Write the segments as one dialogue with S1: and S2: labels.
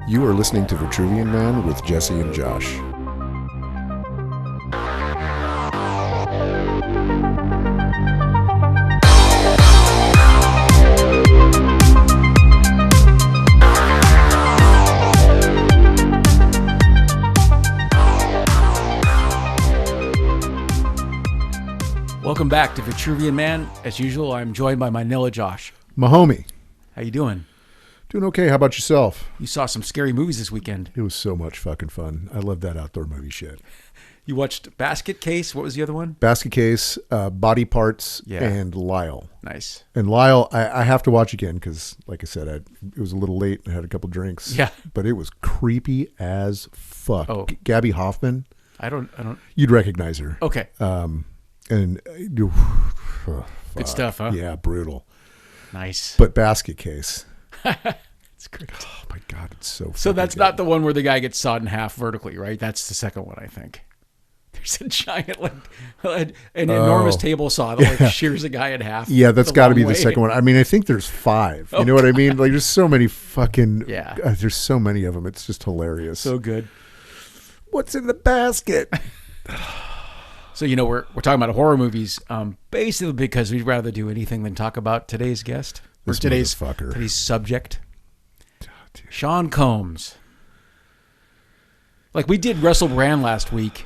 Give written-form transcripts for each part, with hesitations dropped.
S1: You are listening to Vitruvian Man with Jesse and Josh.
S2: Welcome back to Vitruvian Man. As usual, I'm joined by my Nilla Josh.
S1: My homie.
S2: How you doing?
S1: Doing okay. How about yourself?
S2: You saw some scary movies this weekend.
S1: It was so much fucking fun. I love that outdoor movie shit.
S2: You watched Basket Case. What was the other one?
S1: Basket Case, Body Parts, and Lyle.
S2: Nice.
S1: And Lyle, I have to watch again because, like I said, it was a little late and I had a couple drinks.
S2: Yeah.
S1: But it was creepy as fuck.
S2: Oh.
S1: Gabby Hoffman.
S2: I don't.
S1: You'd recognize her.
S2: Okay.
S1: And
S2: Good stuff, huh?
S1: Yeah, brutal.
S2: Nice.
S1: But Basket Case.
S2: It's great.
S1: Oh my God, it's so.
S2: So that's
S1: good.
S2: not the one where the guy gets sawed in half vertically, right? That's the second one, I think. There's a giant, an enormous table saw that shears a guy in half.
S1: Yeah, that's got to be the second one. I mean, I think there's 5. You know what I mean? Like, there's so many fucking.
S2: Yeah.
S1: There's so many of them. It's just hilarious.
S2: So good.
S1: What's in the basket?
S2: So, we're talking about horror movies, basically because we'd rather do anything than talk about today's guest or today's subject. Oh, Sean Combs. Like, we did Russell Brand last week.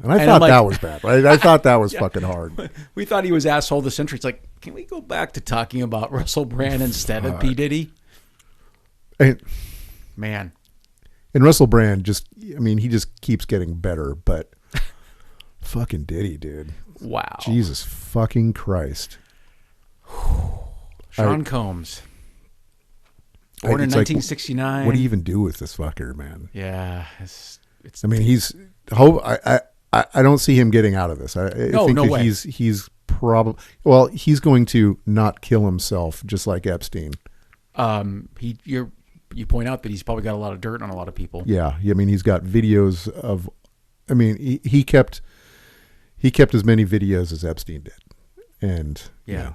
S1: And I thought that was bad, right? I thought that was fucking hard.
S2: We thought he was asshole of the century. It's like, can we go back to talking about Russell Brand instead of P. Diddy? Man.
S1: And Russell Brand he just keeps getting better, but fucking Diddy, dude.
S2: Wow.
S1: Jesus fucking Christ.
S2: Sean Combs. Born in 1969.
S1: Like, what do you even do with this fucker, man?
S2: Yeah.
S1: I don't see him getting out of this. I think
S2: no
S1: that
S2: way.
S1: He's probably, he's going to not kill himself just like Epstein.
S2: You point out that he's probably got a lot of dirt on a lot of people.
S1: Yeah. I mean, he's got videos of, he kept as many videos as Epstein did. And
S2: yeah.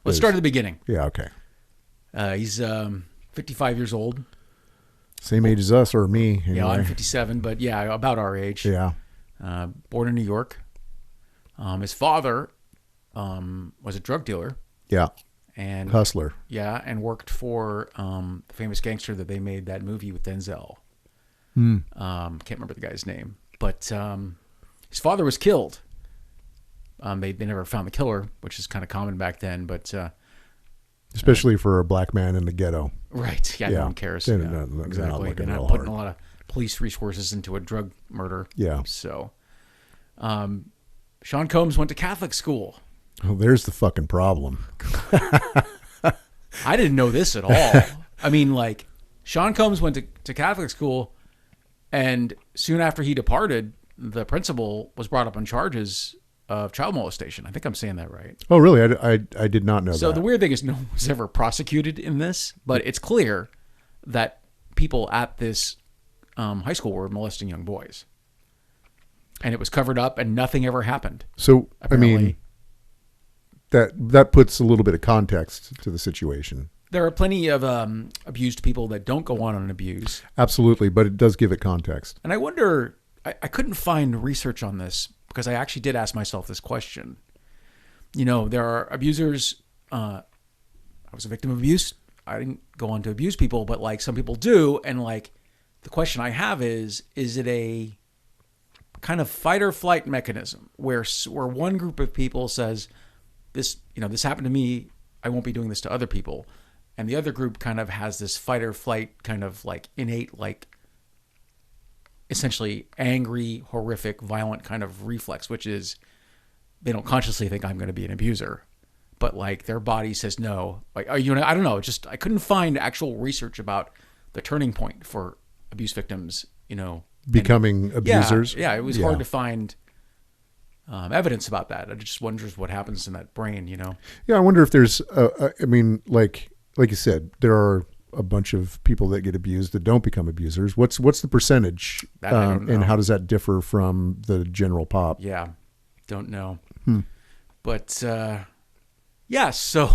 S2: Let's start at the beginning.
S1: Yeah. Okay.
S2: He's 55 years old.
S1: Same age as us or me. Anyway.
S2: Yeah, I'm 57, but yeah, about our age.
S1: Yeah.
S2: Born in New York. His father was a drug dealer.
S1: Yeah.
S2: And
S1: hustler.
S2: Yeah, and worked for the famous gangster that they made that movie with Denzel. Can't remember the guy's name, but his father was killed. They never found the killer, which is kind of common back then, but
S1: especially for a black man in the ghetto.
S2: Right. Yeah, no one cares. Exactly. They're not putting a lot of police resources into a drug murder.
S1: Yeah.
S2: So, Sean Combs went to Catholic school.
S1: Oh, there's the fucking problem.
S2: I didn't know this at all. Sean Combs went to Catholic school, and soon after he departed, the principal was brought up on charges of child molestation. I think I'm saying that right.
S1: Oh, really? I did not know that.
S2: So the weird thing is no one was ever prosecuted in this, but it's clear that people at this high school were molesting young boys. And it was covered up and nothing ever happened.
S1: So,
S2: apparently.
S1: That puts a little bit of context to the situation.
S2: There are plenty of abused people that don't go on and abuse.
S1: Absolutely, but it does give it context.
S2: And I wonder, I couldn't find research on this because I actually did ask myself this question. There are abusers. I was a victim of abuse. I didn't go on to abuse people, but some people do. And the question I have is it a kind of fight or flight mechanism where one group of people says, this happened to me, I won't be doing this to other people. And the other group kind of has this fight or flight kind of innate, essentially angry, horrific, violent kind of reflex, which is they don't consciously think I'm going to be an abuser, but their body says no. I don't know. I couldn't find actual research about the turning point for abuse victims,
S1: becoming abusers.
S2: Yeah. It was hard to find evidence about that. I just wonders what happens in that brain,
S1: Yeah, I wonder if there's, like you said, there are a bunch of people that get abused that don't become abusers. What's the percentage, and how does that differ from the general pop?
S2: Yeah, don't know. But yeah, so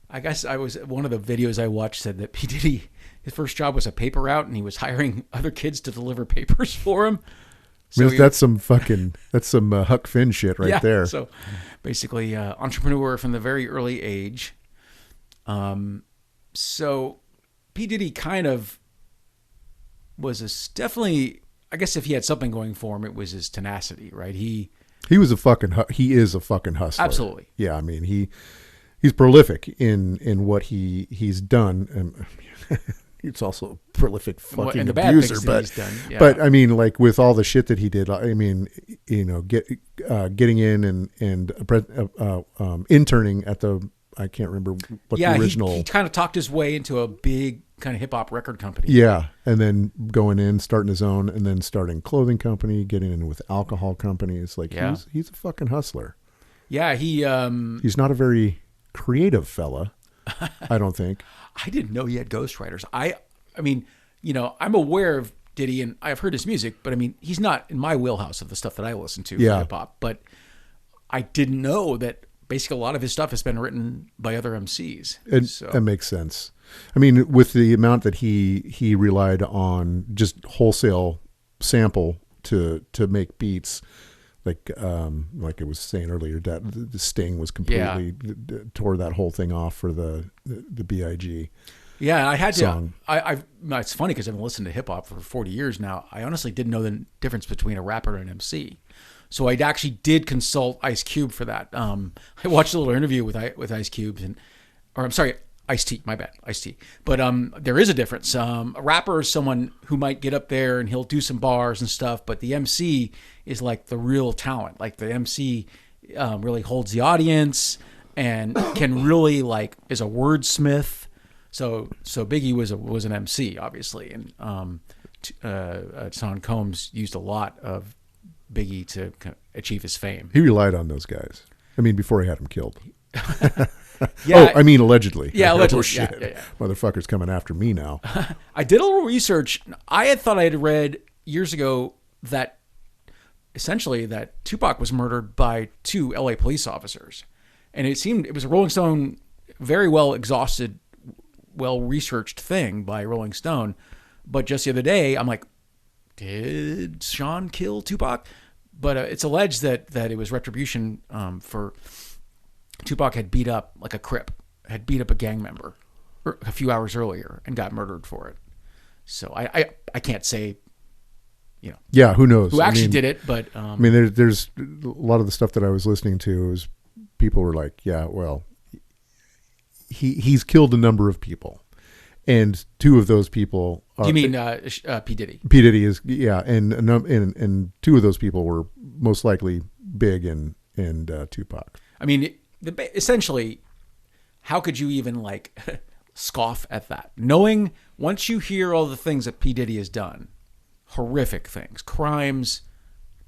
S2: I guess one of the videos I watched said that P. Diddy, his first job was a paper route, and he was hiring other kids to deliver papers for him.
S1: So that's some Huck Finn shit right there.
S2: So basically, entrepreneur from the very early age. So P. Diddy kind of definitely, I guess if he had something going for him, it was his tenacity, right? He is a fucking hustler. Absolutely.
S1: Yeah. I mean, he's prolific in what he's done. And he's also a prolific fucking abuser, but I mean, like with all the shit that he did, I mean, getting in and interning at I can't remember what the original.
S2: He kind of talked his way into a big kind of hip hop record company.
S1: Yeah, and then going in, starting his own, and then starting clothing company, getting in with alcohol companies. Like he's a fucking hustler.
S2: Yeah,
S1: he's not a very creative fella, I don't think.
S2: I didn't know he had ghostwriters. I mean, I'm aware of Diddy and I've heard his music, but I mean, he's not in my wheelhouse of the stuff that I listen to for hip hop. But I didn't know that basically a lot of his stuff has been written by other MCs.
S1: That makes sense. I mean, with the amount that he relied on just wholesale sample to make beats, like I was saying earlier, that the Sting was completely tore that whole thing off for the B.I.G.
S2: Yeah, I had
S1: song.
S2: to. It's funny because I've been listening to hip hop for 40 years now. I honestly didn't know the difference between a rapper and an MC. So I actually did consult Ice Cube for that. I watched a little interview with Ice Cube, Ice-T, my bad, Ice-T. But there is a difference. A rapper is someone who might get up there and he'll do some bars and stuff, but the MC is like the real talent. Like the MC really holds the audience and can really is a wordsmith. So Biggie was an MC, obviously, and Sean Combs used a lot of Biggie to achieve his fame.
S1: He relied on those guys. I mean, before he had him killed. I mean, allegedly.
S2: Yeah, allegedly.
S1: Oh, shit. Yeah. Motherfucker's coming after me now.
S2: I did a little research. I had thought I had read years ago that essentially that Tupac was murdered by 2 LA police officers. And it was a Rolling Stone, very well exhausted, well researched thing by Rolling Stone. But just the other day, I'm like, did Sean kill Tupac? But it's alleged that it was retribution for Tupac had beat up like a Crip, had beat up a gang member a few hours earlier and got murdered for it. So I can't say,
S1: yeah, who knows
S2: who actually did it, but
S1: I mean, there's a lot of the stuff that I was listening to was people were like, yeah, well, he's killed a number of people. And 2 of those people are...
S2: You mean P. Diddy?
S1: P. Diddy is, yeah. And 2 of those people were most likely Big and Tupac.
S2: I mean, essentially, how could you even scoff at that? Knowing, once you hear all the things that P. Diddy has done, horrific things, crimes,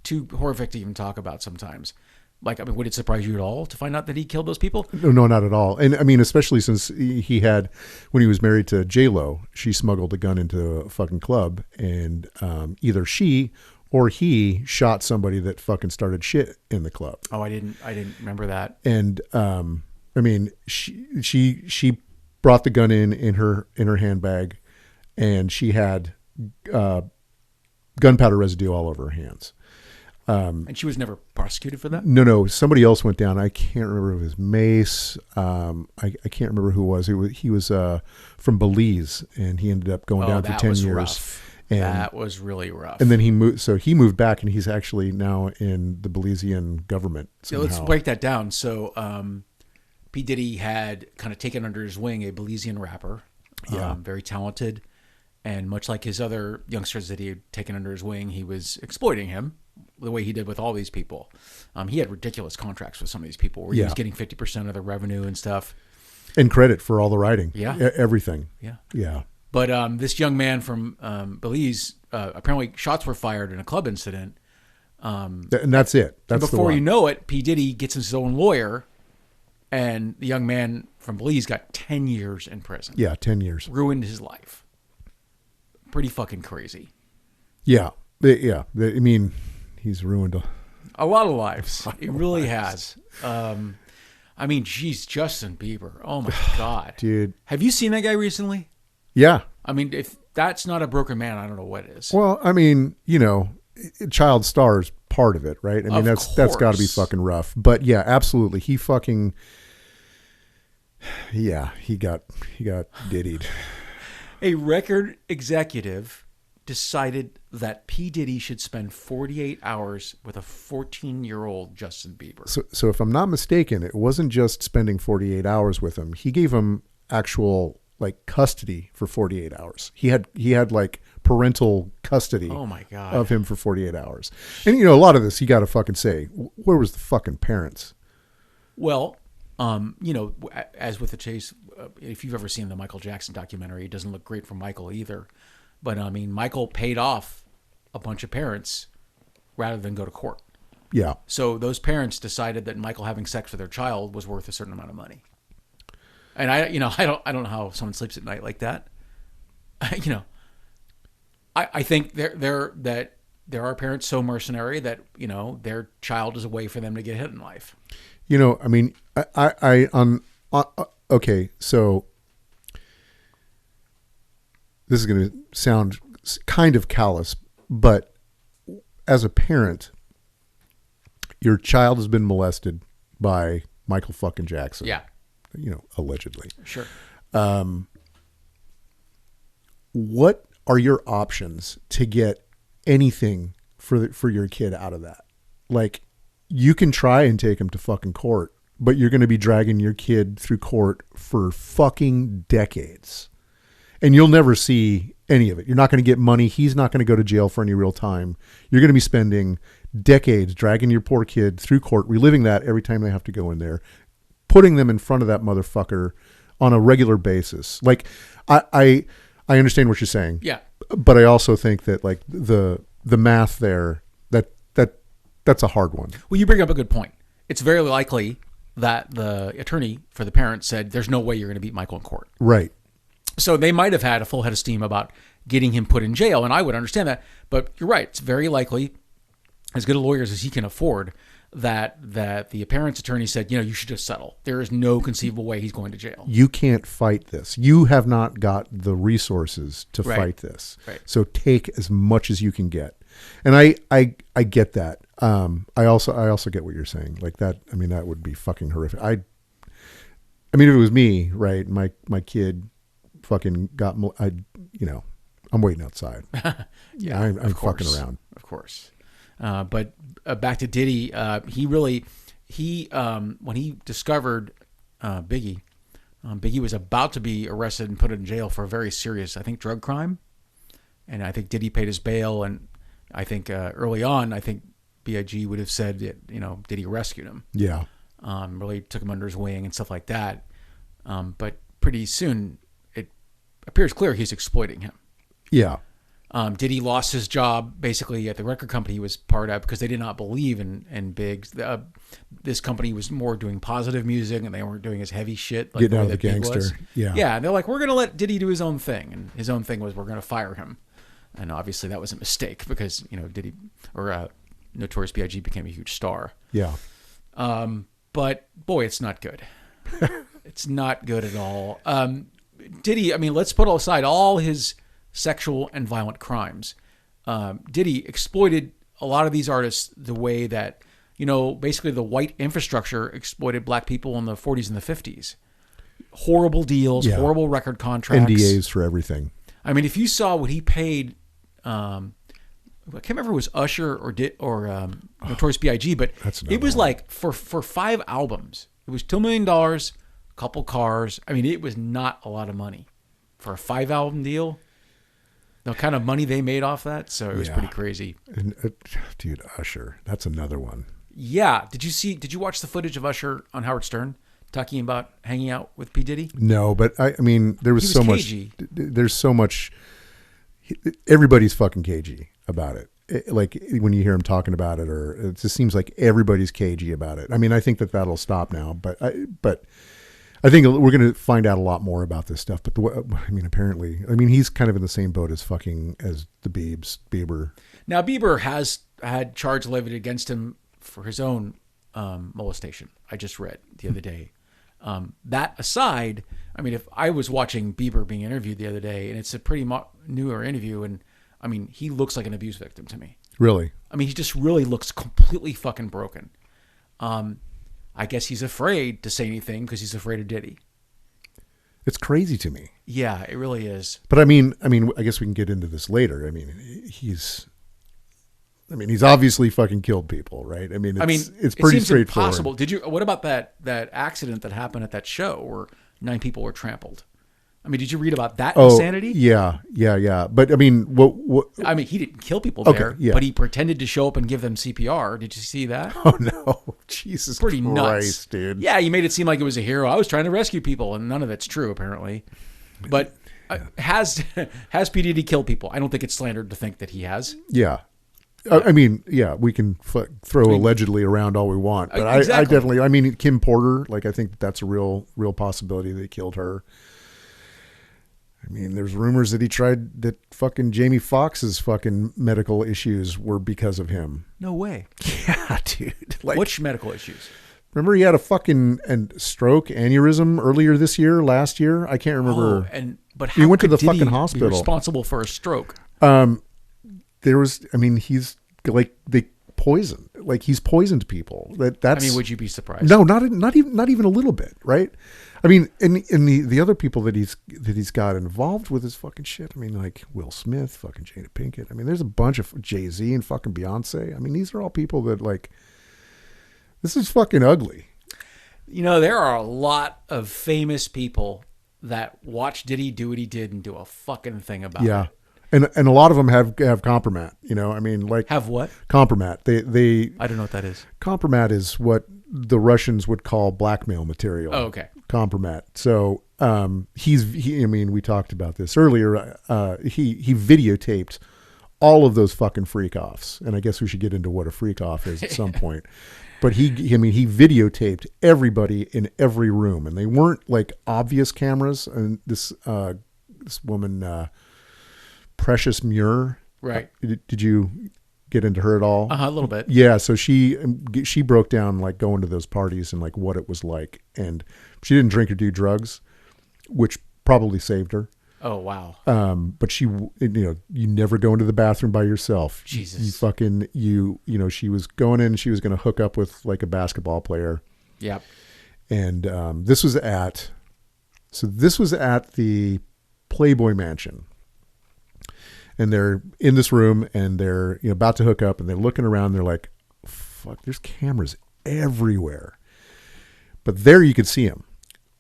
S2: too horrific to even talk about sometimes. Would it surprise you at all to find out that he killed those people?
S1: No, not at all. And I mean, especially since he had, when he was married to J-Lo, she smuggled a gun into a fucking club, and either she or he shot somebody that fucking started shit in the club.
S2: Oh, I didn't remember that.
S1: And I mean, she brought the gun in her handbag, and she had gunpowder residue all over her hands.
S2: And she was never prosecuted for that?
S1: No. Somebody else went down. I can't remember if it was Mace. I can't remember who it was. He was from Belize, and he ended up going down for 10 years.
S2: Rough. And that was really rough.
S1: And then he moved. So he moved back, and he's actually now in the Belizean government.
S2: So let's break that down. So P. Diddy had kind of taken under his wing a Belizean rapper, very talented, and much like his other youngsters that he had taken under his wing, he was exploiting him the way he did with all these people. He had ridiculous contracts with some of these people where he was getting 50% of the revenue and stuff.
S1: And credit for all the writing.
S2: Yeah.
S1: Everything.
S2: Yeah.
S1: Yeah.
S2: But this young man from Belize, apparently shots were fired in a club incident.
S1: And that's it. That's
S2: before you know it, P. Diddy gets his own lawyer, and the young man from Belize got 10 years in prison.
S1: Yeah, 10 years.
S2: Ruined his life. Pretty fucking crazy.
S1: Yeah. I mean, he's ruined
S2: a lot of lives. He really has. I I mean, geez, Justin Bieber. Oh my God.
S1: Dude.
S2: Have you seen that guy recently?
S1: Yeah.
S2: I mean, if that's not a broken man, I don't know what is.
S1: Well, I mean, child star is part of it, right? I mean, that's got to be fucking rough. But yeah, absolutely. He got diddied.
S2: A record executive decided that P. Diddy should spend 48 hours with a 14-year-old Justin Bieber.
S1: So if I'm not mistaken, it wasn't just spending 48 hours with him. He gave him actual like custody for 48 hours. He had like parental custody
S2: Oh my God.
S1: of him for 48 hours. And a lot of this you got to fucking say, where was the fucking parents?
S2: Well, as with the chase, if you've ever seen the Michael Jackson documentary, it doesn't look great for Michael either. But I mean, Michael paid off a bunch of parents rather than go to court.
S1: Yeah.
S2: So those parents decided that Michael having sex with their child was worth a certain amount of money. And I don't know how someone sleeps at night like that. I think there are parents so mercenary that their child is a way for them to get ahead in life.
S1: I mean, okay, so this is going to sound kind of callous, but as a parent, your child has been molested by Michael fucking Jackson.
S2: Yeah.
S1: Allegedly.
S2: Sure.
S1: What are your options to get anything for your kid out of that? Like, you can try and take him to fucking court, but you're going to be dragging your kid through court for fucking decades. And you'll never see any of it. You're not going to get money. He's not going to go to jail for any real time. You're going to be spending decades dragging your poor kid through court, reliving that every time they have to go in there, putting them in front of that motherfucker on a regular basis. Like, I understand what you're saying.
S2: Yeah.
S1: But I also think that like the math there, that's a hard one.
S2: Well, you bring up a good point. It's very likely that the attorney for the parent said, there's no way you're going to beat Michael in court.
S1: Right.
S2: So they might have had a full head of steam about getting him put in jail, and I would understand that. But you're right. It's very likely, as good a lawyers as he can afford, that the parent's attorney said, you should just settle. There is no conceivable way he's going to jail.
S1: You can't fight this. You have not got the resources to fight this.
S2: Right.
S1: So take as much as you can get. And I get that. I also get what you're saying. Like that. I mean, that would be fucking horrific. I mean, if it was me, right? My kid fucking got. I'm waiting outside.
S2: Yeah,
S1: I'm fucking around.
S2: Of course. But back to Diddy, when he discovered Biggie, Biggie was about to be arrested and put in jail for a very serious, I think, drug crime. And I think Diddy paid his bail. And I think early on, I think B.I.G. would have said that, Diddy rescued him.
S1: Yeah.
S2: Really took him under his wing and stuff like that. But pretty soon, it appears clear he's exploiting him.
S1: Yeah.
S2: Diddy lost his job basically at the record company he was part of because they did not believe in Big. This company was more doing positive music and they weren't doing his heavy shit. Like
S1: getting out of the gangster. Yeah.
S2: Yeah. And they're like, we're going to let Diddy do his own thing. And his own thing was, we're going to fire him. And obviously that was a mistake because, Diddy or Notorious B.I.G. became a huge star.
S1: Yeah.
S2: But boy, it's not good. It's not good at all. Diddy, I mean, let's put aside all his sexual and violent crimes. Diddy exploited a lot of these artists the way that, basically the white infrastructure exploited black people in the 40s and the 50s. Horrible deals, horrible record contracts.
S1: NDAs for everything.
S2: I mean, if you saw what he paid, I can't remember if it was Usher or Notorious B.I.G., but it was like for 5 albums, it was $2 million, a couple cars. I mean, it was not a lot of money for a 5-album deal. The kind of money they made off that, so it was pretty crazy.
S1: And, dude, Usher, that's another one.
S2: Yeah. Did you watch the footage of Usher on Howard Stern talking about hanging out with P. Diddy?
S1: No, but I mean, there was so
S2: cagey.
S1: much. There's so much. Everybody's fucking cagey about it. Like when you hear him talking about it, or it just seems like everybody's cagey about it. I mean, I think that'll stop now, but I think we're going to find out a lot more about this stuff. But apparently, he's kind of in the same boat as the Bieber.
S2: Now, Bieber has had charge levied against him for his own molestation. I just read the other day. That aside, I mean, if I was watching Bieber being interviewed the other day, and it's a pretty newer interview, and I mean, he looks like an abuse victim to me.
S1: Really?
S2: I mean, he just really looks completely fucking broken. I guess he's afraid to say anything because he's afraid of Diddy.
S1: It's crazy to me.
S2: Yeah, it really is.
S1: But I mean, I guess we can get into this later. I mean, he's obviously fucking killed people, right? I mean, it's pretty straightforward.
S2: Impossible. What about that accident that happened at that show where 9 people were trampled? I mean, did you read about that insanity?
S1: Yeah. But I mean, what?
S2: I mean, he didn't kill people there, but he pretended to show up and give them CPR. Did you see that?
S1: Oh no, Jesus
S2: pretty
S1: Christ,
S2: nuts,
S1: dude.
S2: Yeah, he made it seem like it was a hero. I was trying to rescue people, and none of it's true apparently. But has P. Diddy killed people? I don't think it's slandered to think that he has.
S1: Yeah. I mean, yeah, we can throw allegedly around all we want, but
S2: exactly.
S1: I definitely, I mean, Kim Porter, like, I think that's a real possibility they killed her. I mean, there's rumors that fucking Jamie Foxx's fucking medical issues were because of him.
S2: No way.
S1: Yeah, dude. Like,
S2: which medical issues?
S1: Remember he had a fucking stroke aneurysm earlier last year? I can't remember.
S2: But how
S1: he went to the
S2: Diddy
S1: fucking hospital.
S2: Be responsible for a stroke?
S1: He's like, they poison, like he's poisoned people. That's.
S2: I mean, would you be surprised?
S1: No, not even a little bit, right? I mean, and the other people that he's got involved with his fucking shit. I mean, like Will Smith, fucking Jada Pinkett. I mean, there's a bunch of Jay-Z and fucking Beyonce. I mean, these are all people that, like, this is fucking ugly.
S2: You know, there are a lot of famous people that watch Diddy do what he did and do a fucking thing about it.
S1: Yeah. And a lot of them have compromat, you know. I mean, like,
S2: have what?
S1: Compromat. They
S2: I don't know what that is.
S1: Compromat is what the Russians would call blackmail material.
S2: Oh, okay.
S1: Compromat. So I mean, we talked about this earlier. He videotaped all of those fucking freak offs, and I guess we should get into what a freak off is at some point. But he videotaped everybody in every room, and they weren't like obvious cameras. And this woman. Precious Muir,
S2: right?
S1: Did you get into her at all?
S2: A little bit.
S1: Yeah. So she broke down like going to those parties and like what it was like, and she didn't drink or do drugs, which probably saved her.
S2: Oh wow.
S1: But you never go into the bathroom by yourself.
S2: Jesus.
S1: She was going in. She was going to hook up with like a basketball player.
S2: Yep.
S1: And this was at the Playboy Mansion. And they're in this room and they're about to hook up and they're looking around. They're like, fuck, there's cameras everywhere. But there you could see them.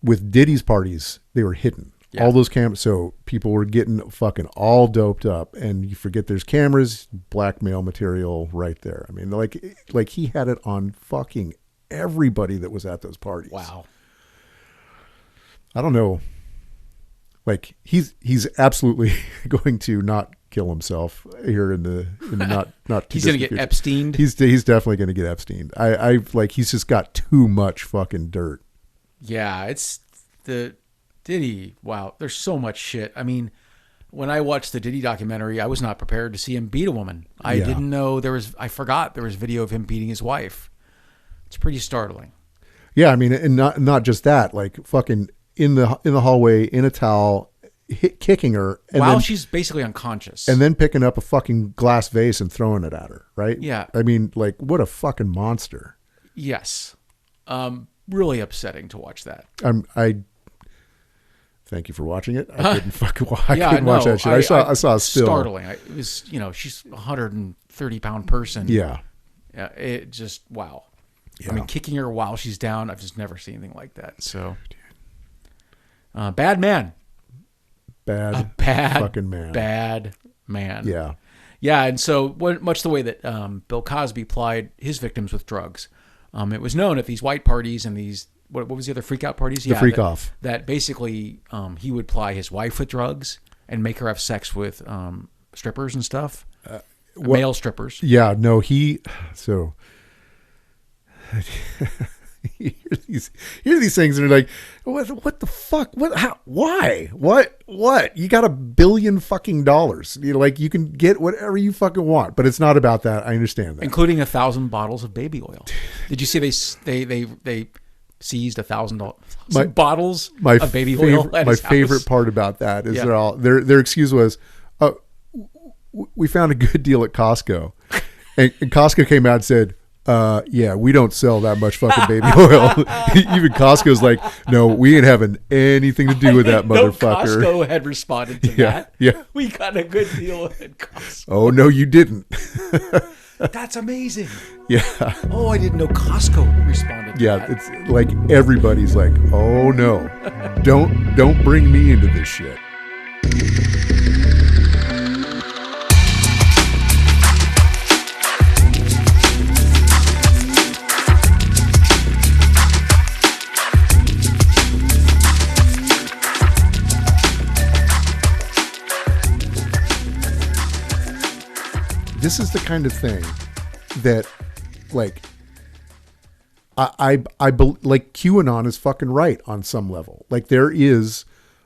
S1: With Diddy's parties, they were hidden. Yeah. All those cameras. So people were getting fucking all doped up, and you forget there's cameras, blackmail material right there. I mean, like he had it on fucking everybody that was at those parties.
S2: Wow.
S1: I don't know. Like he's absolutely going to not kill himself here in the not too
S2: he's going to get Epsteined.
S1: He's definitely going to get Epsteined. I like he's just got too much fucking dirt.
S2: Yeah, it's the Diddy. Wow, there's so much shit. I mean, when I watched the Diddy documentary, I was not prepared to see him beat a woman. I didn't know I forgot there was video of him beating his wife. It's pretty startling.
S1: Yeah, I mean, and not just that, like fucking in the hallway in a towel, kicking her, and
S2: while
S1: then,
S2: she's basically unconscious,
S1: and then picking up a fucking glass vase and throwing it at her. Right?
S2: Yeah.
S1: I mean, like, what a fucking monster.
S2: Yes. Really upsetting to watch that.
S1: I thank you for watching it. I couldn't fucking watch that shit. I saw a still.
S2: Startling. It was, she's a 130-pound person.
S1: Yeah.
S2: Yeah. It just, wow.
S1: Yeah.
S2: I mean, kicking her while she's down, I've just never seen anything like that. So, bad man.
S1: Bad fucking man.
S2: Bad man.
S1: Yeah.
S2: Yeah. And so much the way that Bill Cosby plied his victims with drugs, it was known at these white parties and these, what was the other freak out parties?
S1: The freak off.
S2: That basically he would ply his wife with drugs and make her have sex with strippers and stuff. Male strippers.
S1: Yeah. No, you hear these things and you're like, what the fuck? What? How? Why? What? You got $1 billion fucking dollars. You know, like you can get whatever you fucking want, but it's not about that. I understand that.
S2: Including 1,000 bottles of baby oil. Did you see they seized 1,000 bottles of baby oil?
S1: My favorite part about that is their excuse was, we found a good deal at Costco, and Costco came out and said, yeah, we don't sell that much fucking baby oil. Even Costco's like, no, we ain't having anything to do with that motherfucker.
S2: Costco had responded to that.
S1: Yeah.
S2: We got a good deal at Costco.
S1: Oh, no, you didn't.
S2: That's amazing.
S1: Yeah.
S2: Oh, I didn't know Costco responded to that.
S1: It's like everybody's like, oh, no, don't bring me into this shit. This is the kind of thing that, like, I like QAnon is fucking right on some level. Like, there is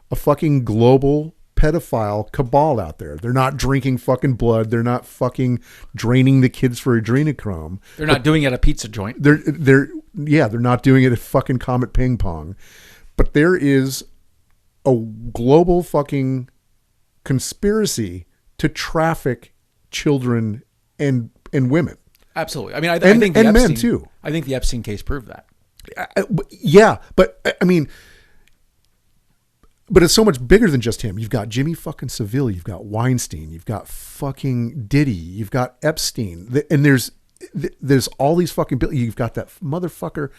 S1: a fucking global pedophile cabal out there. They're not drinking fucking blood. They're not fucking draining the kids for adrenochrome.
S2: They're not doing it at a pizza joint.
S1: They're not doing it at fucking Comet Ping Pong. But there is a global fucking conspiracy to traffic children and women.
S2: Absolutely. I mean, I think the
S1: and
S2: Epstein,
S1: men too.
S2: I think the Epstein case proved that.
S1: Yeah, but I mean, but it's so much bigger than just him. You've got Jimmy fucking Savile, you've got Weinstein, you've got fucking Diddy, you've got Epstein, and there's all these fucking. You've got that motherfucker.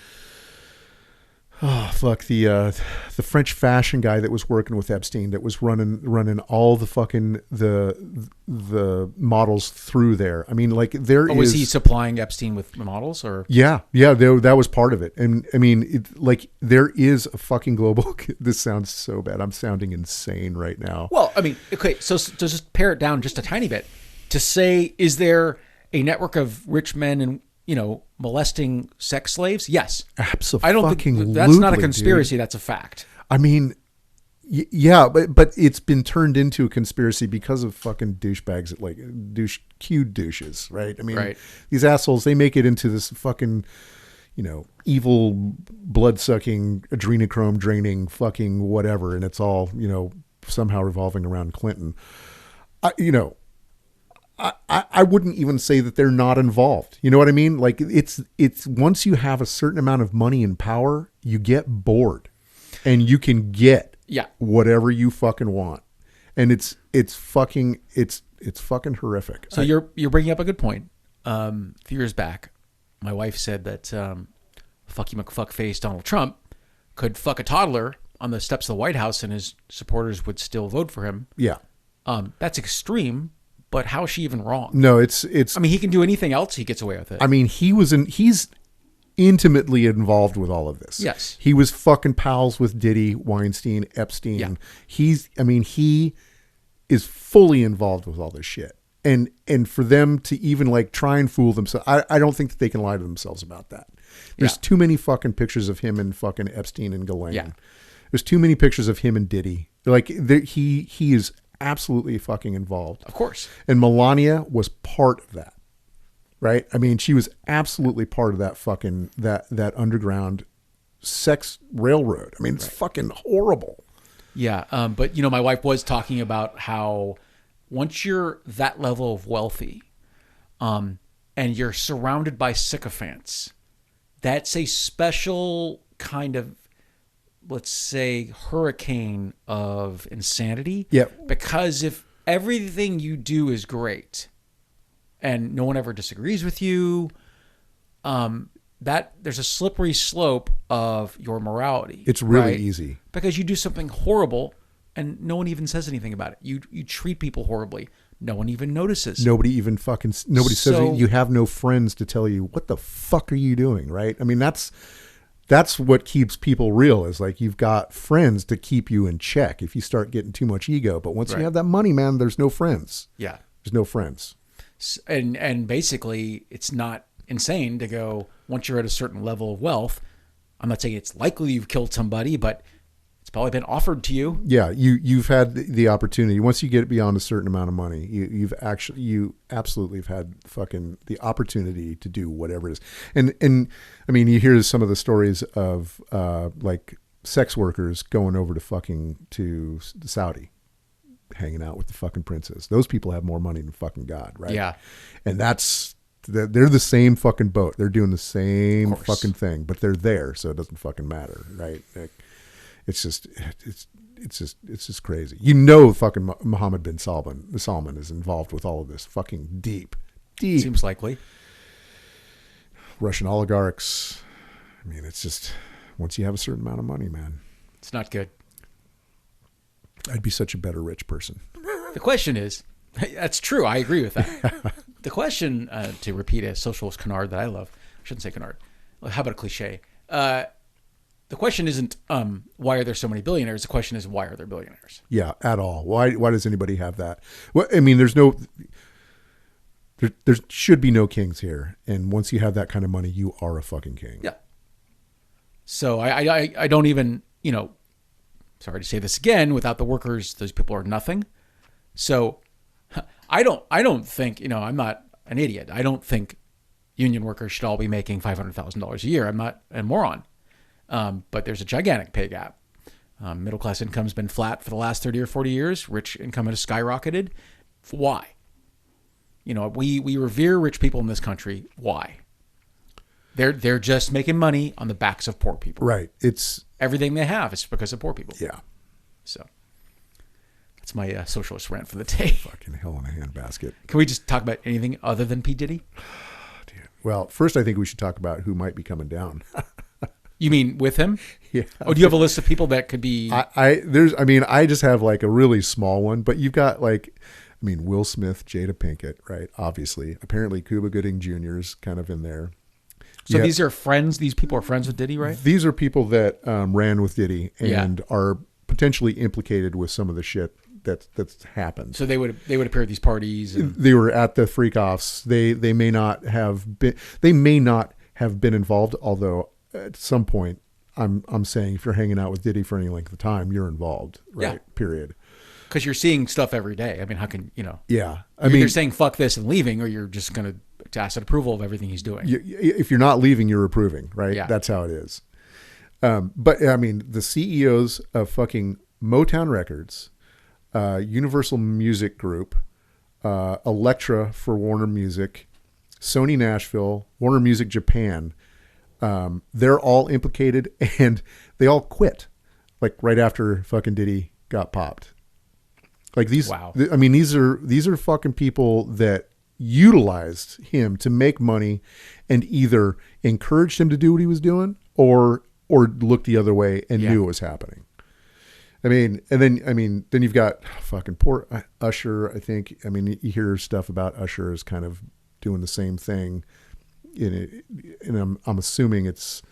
S1: Oh fuck, the French fashion guy that was working with Epstein, that was running all the fucking the models through there. I mean, like
S2: was he supplying Epstein with models or?
S1: Yeah, that was part of it. And I mean, like there is a fucking global. This sounds so bad. I'm sounding insane right now.
S2: Well, I mean, okay, so just pare it down just a tiny bit to say, is there a network of rich men and molesting sex slaves? Yes.
S1: Absolutely.
S2: I don't think that's not a conspiracy. Dude. That's a fact.
S1: I mean, yeah, but it's been turned into a conspiracy because of fucking douchebags, like cute douches, right? I mean, These assholes, they make it into this fucking, evil, blood-sucking, adrenochrome draining fucking whatever, and it's all, somehow revolving around Clinton. I wouldn't even say that they're not involved. You know what I mean? Like it's once you have a certain amount of money and power, you get bored and you can get whatever you fucking want. And it's fucking horrific.
S2: So you're bringing up a good point. A few years back, my wife said that fucky McFuckface Donald Trump could fuck a toddler on the steps of the White House and his supporters would still vote for him.
S1: Yeah.
S2: That's extreme. But how is she even wrong?
S1: No, it's.
S2: I mean, he can do anything else. He gets away with it.
S1: I mean, he's intimately involved with all of this.
S2: Yes,
S1: he was fucking pals with Diddy, Weinstein, Epstein. Yeah. He is fully involved with all this shit. And for them to even like try and fool themselves, I don't think that they can lie to themselves about that. There's too many fucking pictures of him and fucking Epstein and Ghislaine.
S2: Yeah.
S1: There's too many pictures of him and Diddy. Like he is absolutely fucking involved.
S2: Of course.
S1: And Melania was part of that. Right? I mean, she was absolutely part of that fucking that underground sex railroad. I mean, it's fucking horrible.
S2: Yeah, but my wife was talking about how once you're that level of wealthy, and you're surrounded by sycophants, that's a special kind of, let's say, hurricane of insanity.
S1: Yeah.
S2: Because if everything you do is great and no one ever disagrees with you, that there's a slippery slope of your morality.
S1: It's really easy.
S2: Because you do something horrible and no one even says anything about it. You treat people horribly. No one even notices.
S1: Nobody says it. You have no friends to tell you, what the fuck are you doing, right? I mean, that's what keeps people real, is like you've got friends to keep you in check if you start getting too much ego. But once you have that money, man, there's no friends.
S2: Yeah.
S1: There's no friends.
S2: And basically, it's not insane to go, once you're at a certain level of wealth, I'm not saying it's likely you've killed somebody, but it's probably been offered to you.
S1: Yeah, you've had the opportunity. Once you get beyond a certain amount of money, you absolutely have had fucking the opportunity to do whatever it is. And I mean, you hear some of the stories of like sex workers going over to Saudi, hanging out with the fucking princes. Those people have more money than fucking God, right?
S2: Yeah.
S1: And they're the same fucking boat. They're doing the same fucking thing, but they're there, so it doesn't fucking matter, right? Like, it's just crazy. You know, fucking Mohammed bin Salman is involved with all of this fucking deep.
S2: Seems likely.
S1: Russian oligarchs. I mean, it's just, once you have a certain amount of money, man,
S2: it's not good.
S1: I'd be such a better rich person.
S2: The question is, that's true. I agree with that. The question, to repeat a socialist canard that I love, I shouldn't say canard. How about a cliche? The question isn't why are there so many billionaires. The question is, why are there billionaires?
S1: Yeah, at all. Why does anybody have that? Well, I mean, there should be no kings here. And once you have that kind of money, you are a fucking king.
S2: Yeah. So I don't even, sorry to say this again, without the workers, those people are nothing. So I don't think, I'm not an idiot. I don't think union workers should all be making $500,000 a year. I'm not a moron. But there's a gigantic pay gap. Middle class income's been flat for the last 30 or 40 years. Rich income has skyrocketed. Why? We revere rich people in this country. Why? They're just making money on the backs of poor people.
S1: Right. It's
S2: everything they have is because of poor people.
S1: Yeah.
S2: So that's my socialist rant for the day.
S1: Fucking hell in a handbasket.
S2: Can we just talk about anything other than P. Diddy?
S1: Well, first I think we should talk about who might be coming down.
S2: You mean with him?
S1: Yeah.
S2: Oh, do you have a list of people that could be?
S1: I just have like a really small one, but you've got Will Smith, Jada Pinkett, right? Obviously, apparently Cuba Gooding Jr. is kind of in there.
S2: So these are friends. These people are friends with Diddy, right?
S1: These are people that ran with Diddy and are potentially implicated with some of the shit that's happened.
S2: So they would appear at these parties. And...
S1: They were at the freak offs. They may not have been. They may not have been involved, although. At some point, I'm saying if you're hanging out with Diddy for any length of time, you're involved, right? Yeah. Period.
S2: Because you're seeing stuff every day. I mean, how can
S1: Yeah,
S2: you're saying fuck this and leaving, or you're just going to tacit approval of everything he's doing.
S1: If you're not leaving, you're approving, right?
S2: Yeah.
S1: That's how it is. But I mean, the CEOs of fucking Motown Records, Universal Music Group, Elektra for Warner Music, Sony Nashville, Warner Music Japan. They're all implicated and they all quit like right after fucking Diddy got popped. Like these,
S2: wow.
S1: I mean, these are fucking people that utilized him to make money and either encouraged him to do what he was doing or looked the other way and knew it was happening. I mean, and then you've got fucking poor Usher. I think, I mean, you hear stuff about Usher as kind of doing the same thing. And I'm assuming it's,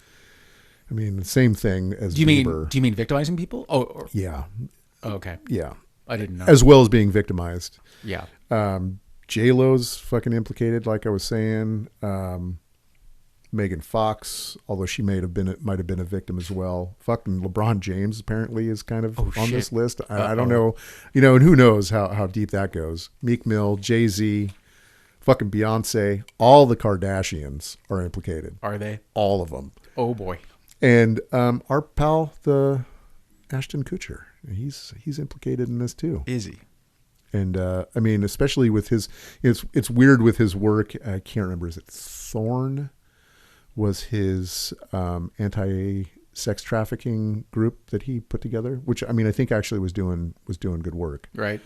S1: the same thing as Bieber.
S2: Do you mean victimizing people?
S1: Yeah.
S2: Oh, okay.
S1: Yeah.
S2: I didn't know.
S1: As well as being victimized.
S2: Yeah.
S1: J-Lo's fucking implicated, like I was saying. Megan Fox, although she might have been a victim as well. Fucking LeBron James apparently is kind of on this list. I don't know, and who knows how deep that goes. Meek Mill, Jay-Z, fucking Beyonce, all the Kardashians are implicated.
S2: Are they?
S1: All of them.
S2: Oh boy. And
S1: our pal, the Ashton Kutcher, he's implicated in this too.
S2: Is he?
S1: And especially with his, it's weird with his work. I can't remember. Is it Thorn? Was his anti-sex trafficking group that he put together? Which I think actually was doing good work.
S2: Right.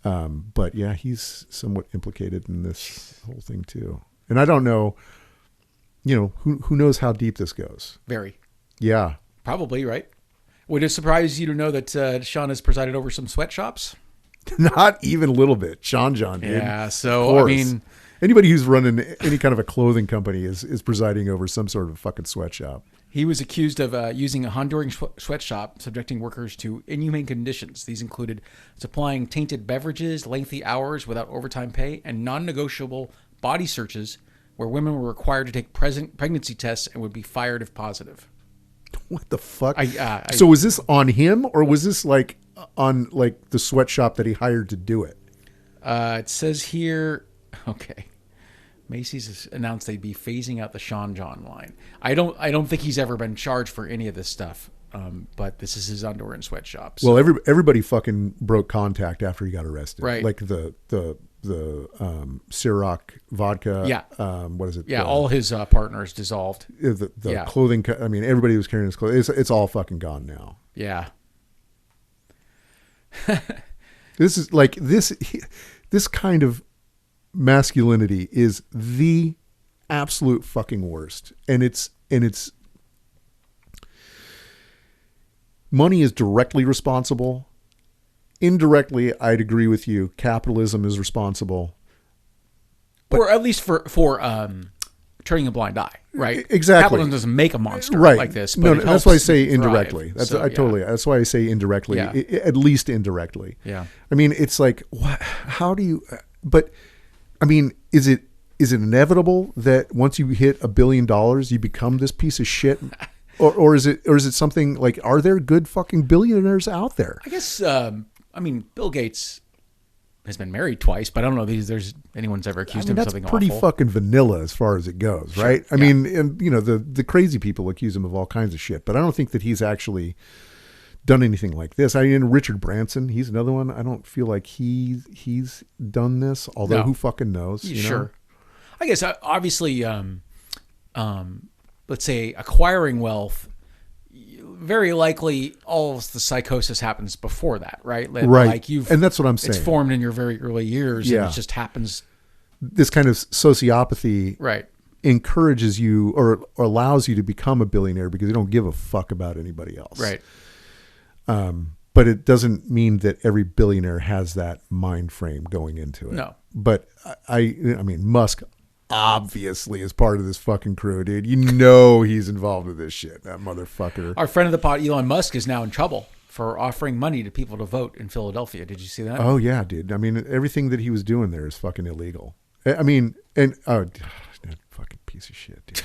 S1: But yeah, he's somewhat implicated in this whole thing too. And I don't know, who knows how deep this goes.
S2: Very.
S1: Yeah.
S2: Probably, right? Would it surprise you to know that Sean has presided over some sweatshops?
S1: Not even a little bit. Sean, dude.
S2: Yeah, so,
S1: anybody who's running any kind of a clothing company is presiding over some sort of fucking sweatshop.
S2: He was accused of using a Honduran sweatshop, subjecting workers to inhumane conditions. These included supplying tainted beverages, lengthy hours without overtime pay, and non-negotiable body searches where women were required to take pregnancy tests and would be fired if positive.
S1: What the fuck? So was this on him, or was this like on like the sweatshop that he hired to do it?
S2: It says here, okay, Macy's has announced they'd be phasing out the Sean John line. I don't think he's ever been charged for any of this stuff. But this is his underwear and sweatshop. So.
S1: Well, everybody fucking broke contact after he got arrested.
S2: Right.
S1: Like the Ciroc vodka.
S2: Yeah.
S1: What is it?
S2: Yeah. All his partners dissolved.
S1: The clothing. I mean, everybody was carrying his clothes. It's all fucking gone now.
S2: Yeah.
S1: This is like this kind of masculinity is the absolute fucking worst. And it's money is directly responsible. Indirectly, I'd agree with you. Capitalism is responsible.
S2: Or at least for turning a blind eye, right?
S1: Exactly.
S2: Capitalism doesn't make a monster like this.
S1: But
S2: no,
S1: that's why I say indirectly.
S2: Thrive.
S1: That's why I say indirectly.
S2: Yeah.
S1: At least indirectly.
S2: Yeah.
S1: I mean, it's like, how do you? But I mean, is it inevitable that once you hit $1 billion, you become this piece of shit? Or is it something like, are there good fucking billionaires out there?
S2: I guess. I mean, Bill Gates has been married twice, but I don't know if there's anyone's ever accused him of something awful.
S1: That's pretty fucking vanilla as far as it goes, right? I mean, and you know, the crazy people accuse him of all kinds of shit, but I don't think that he's actually done anything like this. I mean, Richard Branson, he's another one. I don't feel like he's done this, although who fucking knows? You know?
S2: I guess obviously, let's say acquiring wealth, very likely all of the psychosis happens before that, right?
S1: Right.
S2: Like
S1: and that's what I'm saying.
S2: It's formed in your very early years, and it just happens.
S1: This kind of sociopathy,
S2: right,
S1: encourages you or allows you to become a billionaire because you don't give a fuck about anybody else,
S2: right?
S1: But it doesn't mean that every billionaire has that mind frame going into it.
S2: No.
S1: But I mean, Musk obviously is part of this fucking crew, dude. You know he's involved with this shit. That motherfucker.
S2: Our friend of the pod, Elon Musk, is now in trouble for offering money to people to vote in Philadelphia. Did you see that?
S1: Oh yeah, dude. I mean, everything that he was doing there is fucking illegal. I mean, and that fucking piece of shit, dude.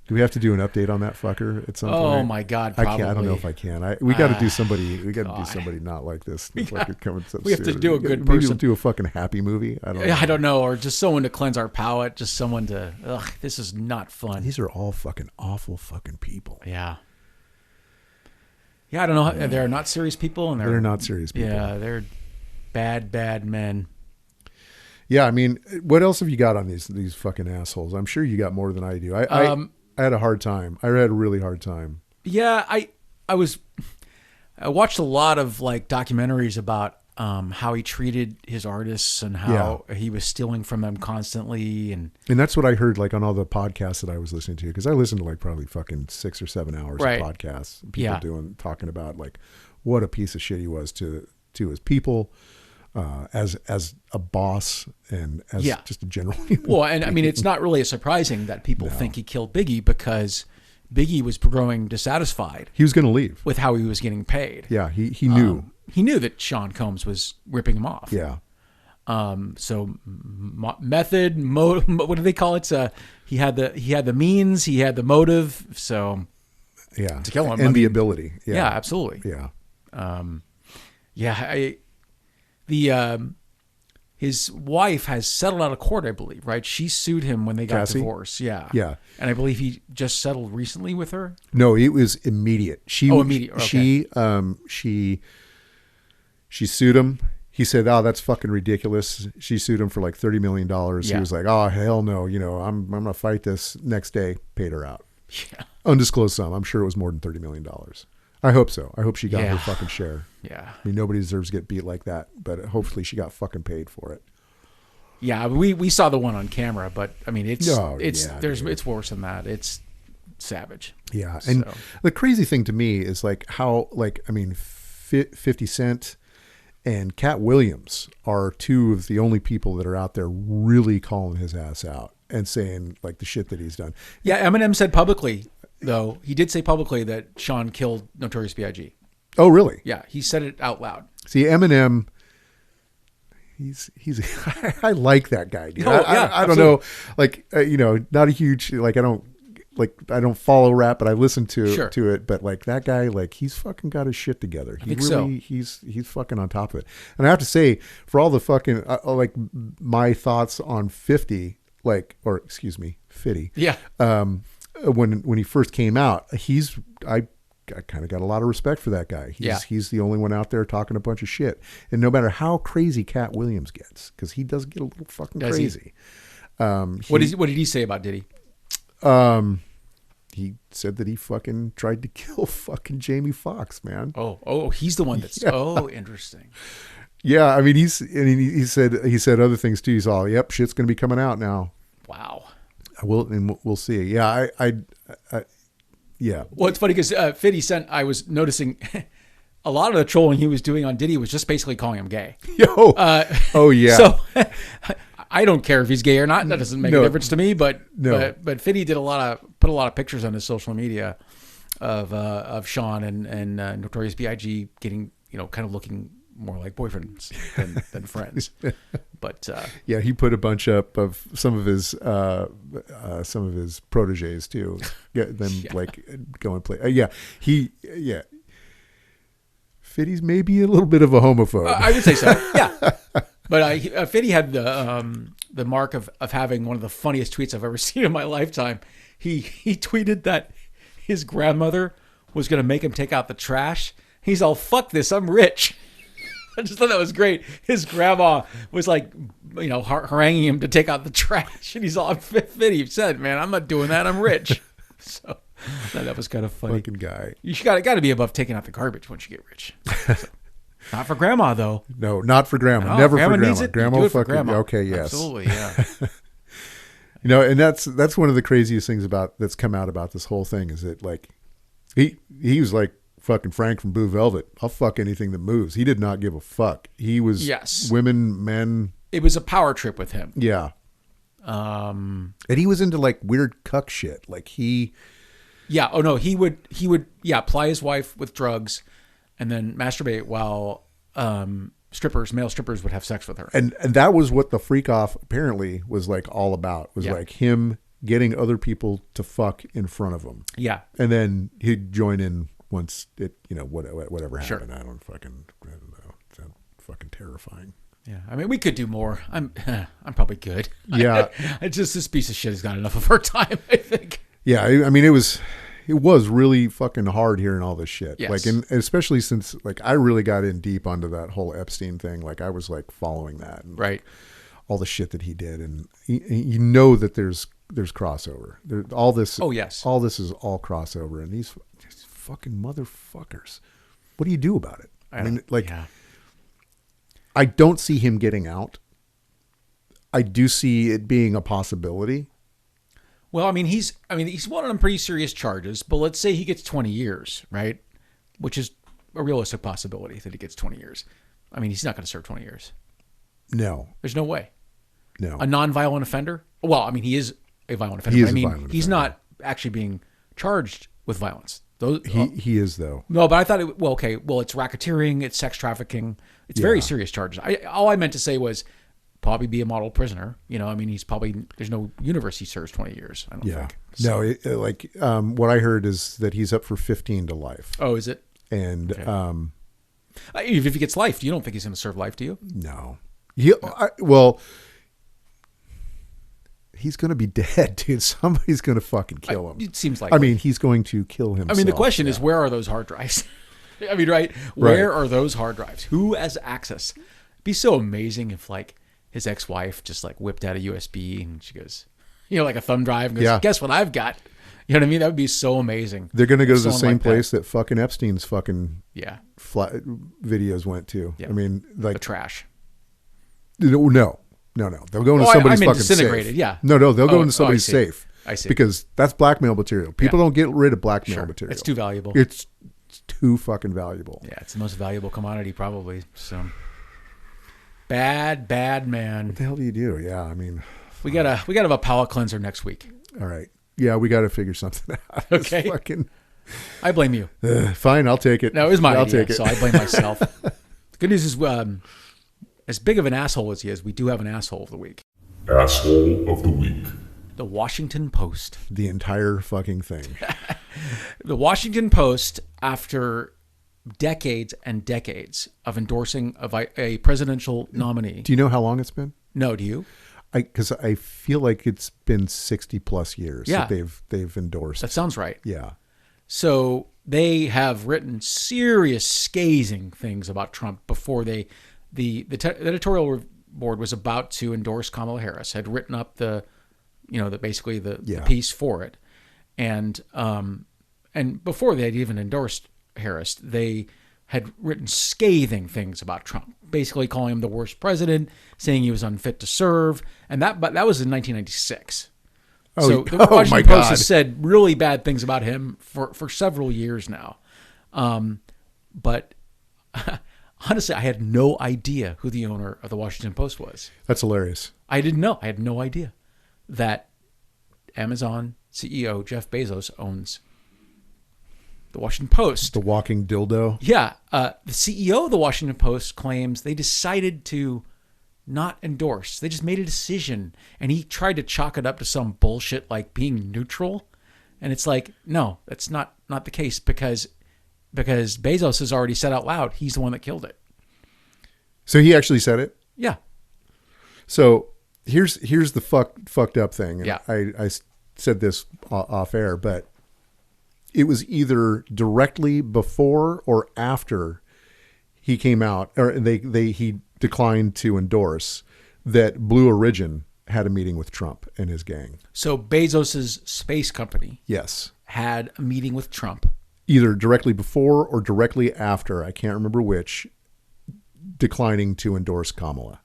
S1: Do we have to do an update on that fucker at some point?
S2: Oh my God, probably.
S1: I don't know if I can. We got to do somebody. We got to do somebody not like this.
S2: We have
S1: to
S2: do a good
S1: maybe
S2: person.
S1: We'll do a fucking happy movie.
S2: I don't know, or just someone to cleanse our palate. Just someone to. Ugh, this is not fun.
S1: These are all fucking awful fucking people.
S2: Yeah. Yeah, I don't know. They're not serious people, and
S1: they're not serious people.
S2: Yeah, they're bad men.
S1: Yeah, I mean, what else have you got on these fucking assholes? I'm sure you got more than I do. I had a hard time. I had a really hard time.
S2: Yeah, I watched a lot of like documentaries about how he treated his artists and how he was stealing from them constantly, and
S1: that's what I heard like on all the podcasts that I was listening to, because I listened to like probably fucking 6 or 7 hours of podcasts. People talking about like what a piece of shit he was to his people. As a boss and as just a general.
S2: Well, and I mean, it's not really surprising that people think he killed Biggie, because Biggie was growing dissatisfied.
S1: He was going to leave
S2: with how he was getting paid.
S1: Yeah, he knew.
S2: He knew that Sean Combs was ripping him off.
S1: Yeah.
S2: So method, what do they call it? He had the means, he had the motive. So
S1: yeah,
S2: to kill him,
S1: and the ability.
S2: Yeah, absolutely.
S1: Yeah.
S2: His wife has settled out of court, I believe, right? She sued him when they got divorced. Yeah.
S1: Yeah.
S2: And I believe he just settled recently with her.
S1: No, it was immediate.
S2: Immediate. Okay.
S1: She sued him. He said, "Oh, that's fucking ridiculous." She sued him for like $30 million. He was like, "Oh, hell no. You know, I'm going to fight this." Next day, paid her out.
S2: Yeah.
S1: Undisclosed sum. I'm sure it was more than $30 million. I hope so. I hope she got her fucking share.
S2: Yeah.
S1: I mean, nobody deserves to get beat like that, but hopefully she got fucking paid for it.
S2: Yeah, we saw the one on camera, but I mean, it's worse than that. It's savage.
S1: Yeah. And the crazy thing to me is like how, like, I mean, 50 Cent and Cat Williams are two of the only people that are out there really calling his ass out and saying like the shit that he's done.
S2: Yeah. Eminem said publicly, though, he did say publicly that Sean killed Notorious B.I.G.
S1: Oh, really?
S2: Yeah, he said it out loud.
S1: See, Eminem, he's I like that guy, dude. I don't know, like, you know, not a huge, like, I don't I don't follow rap, but I listen
S2: Sure.
S1: to it. But like that guy, like he's fucking got his shit together.
S2: I think so.
S1: He's fucking on top of it. And I have to say, for all the fucking like my thoughts on 50, like, or excuse me, 50.
S2: Yeah.
S1: When he first came out, I kind of got a lot of respect for that guy. He's the only one out there talking a bunch of shit. And no matter how crazy Cat Williams gets, because he does get a little fucking crazy.
S2: What did he say about Diddy?
S1: He said that he fucking tried to kill fucking Jamie Foxx, man.
S2: Oh, he's the one that's interesting.
S1: Yeah, I mean he said other things too. He's all, yep, shit's gonna be coming out now.
S2: Wow.
S1: We'll see. Yeah, yeah.
S2: Well, it's funny because 50 Cent, I was noticing a lot of the trolling he was doing on Diddy was just basically calling him gay.
S1: Oh yeah.
S2: So I don't care if he's gay or not. That doesn't make a difference to me. But 50 did put a lot of pictures on his social media of Sean and Notorious B.I.G. getting, kind of looking more like boyfriends than friends. But
S1: yeah, he put a bunch up of some of his proteges too. Get them like go and play. Fiddy's maybe a little bit of a homophobe.
S2: I would say so. Yeah. But Fiddy had the mark of having one of the funniest tweets I've ever seen in my lifetime. He tweeted that his grandmother was going to make him take out the trash. He's all, fuck this, I'm rich. I just thought that was great. His grandma was like, haranguing him to take out the trash. And he's all, Fiddy said, man, I'm not doing that, I'm rich. So that was kind of funny.
S1: Fucking guy.
S2: You got to be above taking out the garbage once you get rich. So. Not for grandma, though.
S1: No, not for grandma.
S2: No,
S1: Never
S2: grandma
S1: for grandma.
S2: needs it.
S1: Grandma
S2: Do it
S1: fucking
S2: for grandma.
S1: Okay, yes.
S2: Absolutely, yeah.
S1: And that's one of the craziest things that's come out about this whole thing is that like he was like fucking Frank from Blue Velvet. I'll fuck anything that moves. He did not give a fuck. He was women, men.
S2: It was a power trip with him.
S1: Yeah. And he was into like weird cuck shit. Like he.
S2: Yeah. Oh no. He would ply his wife with drugs, and then masturbate while male strippers would have sex with her.
S1: And that was what the freak off apparently was like all about. Was like him getting other people to fuck in front of him.
S2: Yeah.
S1: And then he'd join in once it, whatever happened.
S2: Sure.
S1: I don't know. It's fucking terrifying.
S2: Yeah. I mean, we could do more. I'm probably good.
S1: Yeah.
S2: Just this piece of shit has got enough of our time, I think.
S1: Yeah. I mean, it was really fucking hard hearing all this shit.
S2: Yes.
S1: Like, and especially since like I really got in deep onto that whole Epstein thing. Like I was like following that. And,
S2: right.
S1: All the shit that he did. And you know that there's crossover. All this.
S2: Oh, yes.
S1: All this is all crossover. And these fucking motherfuckers. What do you do about it? I don't see him getting out. I do see it being a possibility.
S2: Well, I mean, he's one of them pretty serious charges, but let's say he gets 20 years, right? Which is a realistic possibility that he gets 20 years. I mean, he's not going to serve 20 years.
S1: No.
S2: There's no way.
S1: No.
S2: A non-violent offender? Well, I mean, he is a violent offender. He's not actually being charged with violence.
S1: He is though.
S2: No, but I thought it's racketeering, it's sex trafficking. It's very serious charges. All I meant to say was probably be a model prisoner. I mean, there's no universe he serves 20 years. I don't think. So.
S1: No, what I heard is that he's up for 15 to life.
S2: Oh, is it?
S1: And
S2: if he gets life, you don't think he's going to serve life, do you?
S1: No. He's going to be dead, dude. Somebody's going to fucking kill him.
S2: It seems like.
S1: I mean, he's going to kill himself.
S2: I mean, the question is, where are those hard drives? I mean, right? Where are those hard drives? Who has access? It'd be so amazing if, like, his ex-wife just, like, whipped out a USB and she goes, like a thumb drive and goes, guess what I've got? You know what I mean? That would be so amazing.
S1: They're going to go to the same place that fucking Epstein's fucking videos went to.
S2: Yeah.
S1: I mean, like.
S2: The trash.
S1: No. They'll go into somebody's fucking
S2: disintegrated,
S1: safe.
S2: Yeah.
S1: No, they'll go into somebody's safe.
S2: I see.
S1: Because that's blackmail material. People don't get rid of blackmail material.
S2: It's too valuable.
S1: It's too fucking valuable.
S2: Yeah, it's the most valuable commodity probably. So bad man.
S1: What the hell do you do? Yeah, I mean,
S2: we gotta have a palate cleanser next week.
S1: All right. Yeah, we got to figure something out.
S2: Okay. I blame you.
S1: Fine, I'll take it.
S2: No, it was my
S1: I'll
S2: idea,
S1: take it.
S2: so I blame myself. The good news is, as big of an asshole as he is, we do have an asshole of the week.
S3: Asshole of the week.
S2: The Washington Post.
S1: The entire fucking thing.
S2: The Washington Post, after decades and decades of endorsing a presidential nominee.
S1: Do you know how long it's been?
S2: No, do you?
S1: Because I feel like it's been 60 plus years that they've endorsed.
S2: That sounds right.
S1: Yeah.
S2: So they have written serious scathing things about Trump before the editorial board was about to endorse Kamala Harris, had written up the piece for it. And before they had even endorsed Harris, they had written scathing things about Trump, basically calling him the worst president, saying he was unfit to serve. But that was in 1996. So the Washington Post has said really bad things about him for several years now. But honestly, I had no idea who the owner of the Washington Post was.
S1: That's hilarious.
S2: I didn't know. I had no idea that Amazon CEO Jeff Bezos owns the Washington Post.
S1: The walking dildo.
S2: Yeah. The CEO of the Washington Post claims they decided to not endorse. They just made a decision, and he tried to chalk it up to some bullshit like being neutral. And it's like, no, that's not the case because Bezos has already said out loud he's the one that killed it.
S1: So he actually said it?
S2: Yeah.
S1: So here's the fucked up thing. And
S2: yeah.
S1: I said this off air, but it was either directly before or after he came out, or he declined to endorse, that Blue Origin had a meeting with Trump and his gang.
S2: So Bezos's space company,
S1: yes,
S2: had a meeting with Trump,
S1: either directly before or directly after. I can't remember which. Declining to endorse Kamala,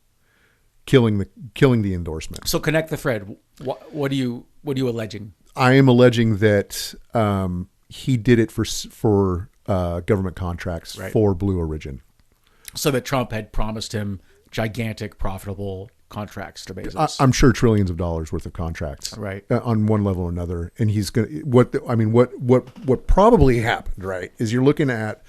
S1: killing the endorsement.
S2: So connect the thread. What are you alleging?
S1: I am alleging that he did it for government contracts for Blue Origin.
S2: So that Trump had promised him gigantic, profitable contracts to Bezos.
S1: I'm sure trillions of dollars worth of contracts,
S2: right,
S1: on one level or another. And he's gonna what probably happened, right, is you're looking at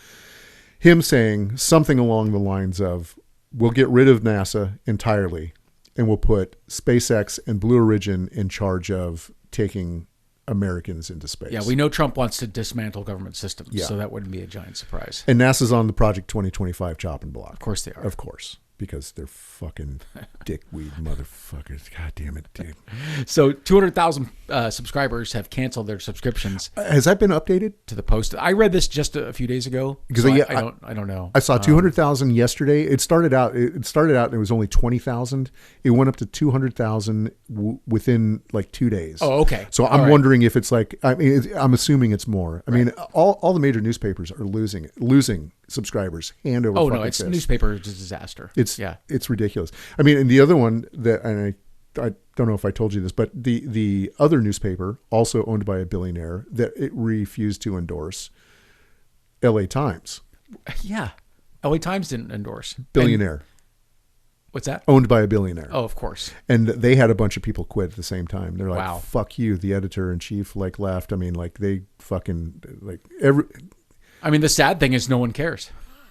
S1: him saying something along the lines of, "We'll get rid of NASA entirely, and we'll put SpaceX and Blue Origin in charge of taking Americans into space."
S2: Yeah, we know Trump wants to dismantle government systems, so that wouldn't be a giant surprise.
S1: And NASA's on the Project 2025 chopping block.
S2: Of course they are.
S1: Of course, because they're fucking dickweed motherfuckers. God damn it, dude.
S2: So 200,000 subscribers have canceled their subscriptions.
S1: Has that been updated
S2: to the Post? I read this just a few days ago.
S1: Because
S2: so I don't know.
S1: I saw 200,000 yesterday. It started out and it was only 20,000. It went up to 200,000 within like 2 days.
S2: Oh, okay.
S1: So I'm wondering if it's like, I'm assuming it's more. I mean, all the major newspapers are losing subscribers hand over fucking
S2: it's
S1: fist.
S2: Newspaper is a disaster.
S1: It's ridiculous. I mean, and the other one that, and I don't know if I told you this, but the other newspaper, also owned by a billionaire, that it refused to endorse, LA Times.
S2: Yeah. LA Times didn't endorse.
S1: Billionaire.
S2: What's that?
S1: Owned by a billionaire.
S2: Oh, of course.
S1: And they had a bunch of people quit at the same time. They're like,
S2: wow.
S1: Fuck you. The editor-in-chief left. I mean, they fucking
S2: I mean, the sad thing is no one cares,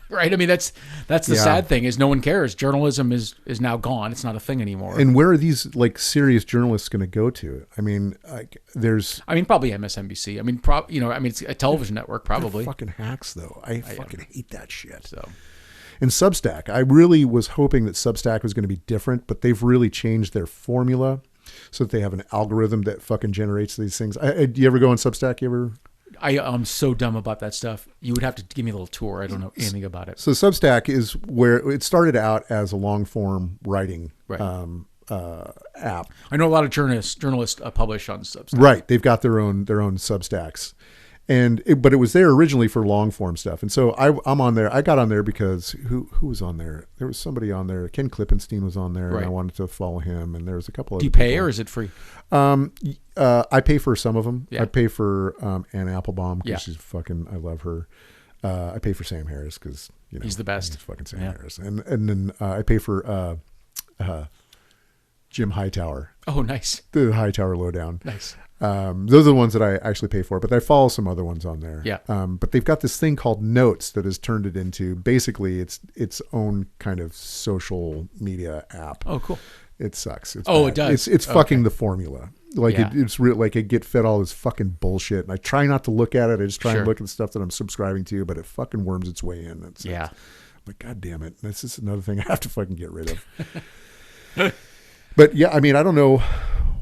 S2: right? I mean, that's the sad thing is no one cares. Journalism is now gone. It's not a thing anymore.
S1: And where are these serious journalists going to go to? I mean,
S2: probably MSNBC. I mean, it's a television network, probably.
S1: They're fucking hacks, though. I fucking hate that shit.
S2: So,
S1: and Substack, I really was hoping that Substack was going to be different, but they've really changed their formula so that they have an algorithm that fucking generates these things. Do you ever go on Substack?
S2: I'm so dumb about that stuff. You would have to give me a little tour. I don't know anything about it.
S1: So Substack is where it started out as a long form writing app.
S2: I know a lot of journalists publish on Substack.
S1: Right, they've got their own Substacks, but it was there originally for long form stuff. And so I'm on there. I got on there because who was on there? There was somebody on there. Ken Klippenstein was on there, and I wanted to follow him. And there was a couple of.
S2: Do you pay or is it free?
S1: I pay for some of them.
S2: Yeah.
S1: I pay for Ann Applebaum because she's fucking. I love her. I pay for Sam Harris because
S2: he's the best.
S1: He's fucking Sam Harris, and then I pay for Jim Hightower.
S2: Oh, nice.
S1: The Hightower Lowdown.
S2: Nice.
S1: Those are the ones that I actually pay for, but I follow some other ones on there.
S2: Yeah.
S1: But they've got this thing called Notes that has turned it into basically its own kind of social media app.
S2: Oh, cool.
S1: It sucks. It's
S2: bad.
S1: It does. It's fucking the formula. Like
S2: Yeah.
S1: it's real. Like I get fed all this fucking bullshit, and I try not to look at it. I just try
S2: Sure.
S1: and look at the stuff that I'm subscribing to, but it fucking worms its way in.
S2: Yeah.
S1: Like, God damn it. This is another thing I have to fucking get rid of. But yeah, I mean, I don't know,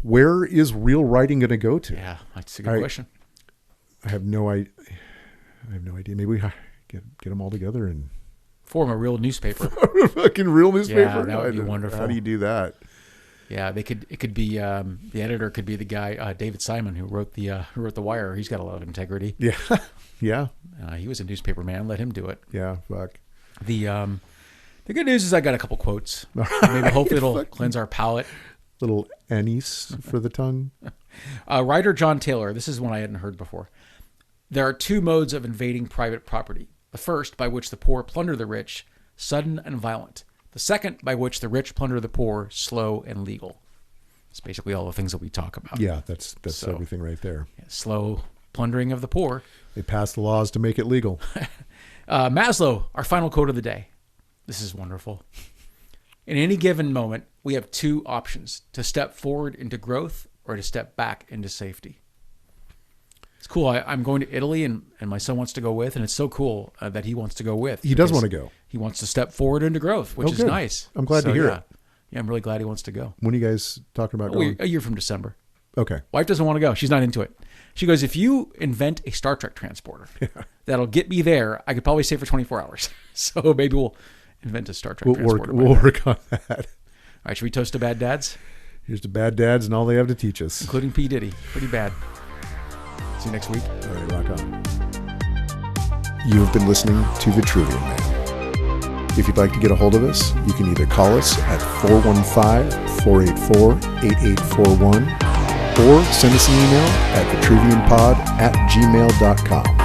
S1: where is real writing going to go to?
S2: Yeah, that's a good question.
S1: I have no idea. Maybe we get them all together and
S2: Form a real newspaper.
S1: a fucking real newspaper.
S2: Yeah, that would be wonderful.
S1: How do you do that?
S2: Yeah, it could be the editor could be the guy David Simon who wrote the Wire. He's got a lot of integrity.
S1: Yeah, yeah,
S2: He was a newspaper man. Let him do it.
S1: yeah. Fuck.
S2: The good news is I got a couple quotes. Maybe hopefully it'll cleanse our palate.
S1: Little anise for the tongue.
S2: Writer John Taylor. This is one I hadn't heard before. There are two modes of invading private property. The first, by which the poor plunder the rich, sudden and violent. The second, by which the rich plunder the poor, slow and legal. It's basically all the things that we talk about.
S1: Yeah, that's everything right there.
S2: Yeah, slow plundering of the poor.
S1: They passed the laws to make it legal.
S2: Maslow, our final quote of the day. This is wonderful. In any given moment, we have two options: to step forward into growth or to step back into safety. It's cool. I'm going to Italy, and my son wants to go with, and it's so cool that he wants to go with.
S1: He does want to go.
S2: He wants to step forward into growth, which is
S1: good.
S2: nice.
S1: I'm glad to hear
S2: it. Yeah, I'm really glad he wants to go.
S1: When are you guys talking about going?
S2: A year from December.
S1: Okay.
S2: Wife doesn't want to go. She's not into it. She goes, if you invent a Star Trek transporter that'll get me there, I could probably stay for 24 hours. So maybe we'll invent a Star Trek transporter.
S1: We'll work on that.
S2: All right, should we toast to bad dads?
S1: Here's to bad dads and all they have to teach us.
S2: Including P. Diddy. Pretty bad. See you next week.
S1: All right, rock on. You have been listening to The Trivium Man. If you'd like to get a hold of us, you can either call us at 415-484-8841 or send us an email at thetriviumpod@gmail.com.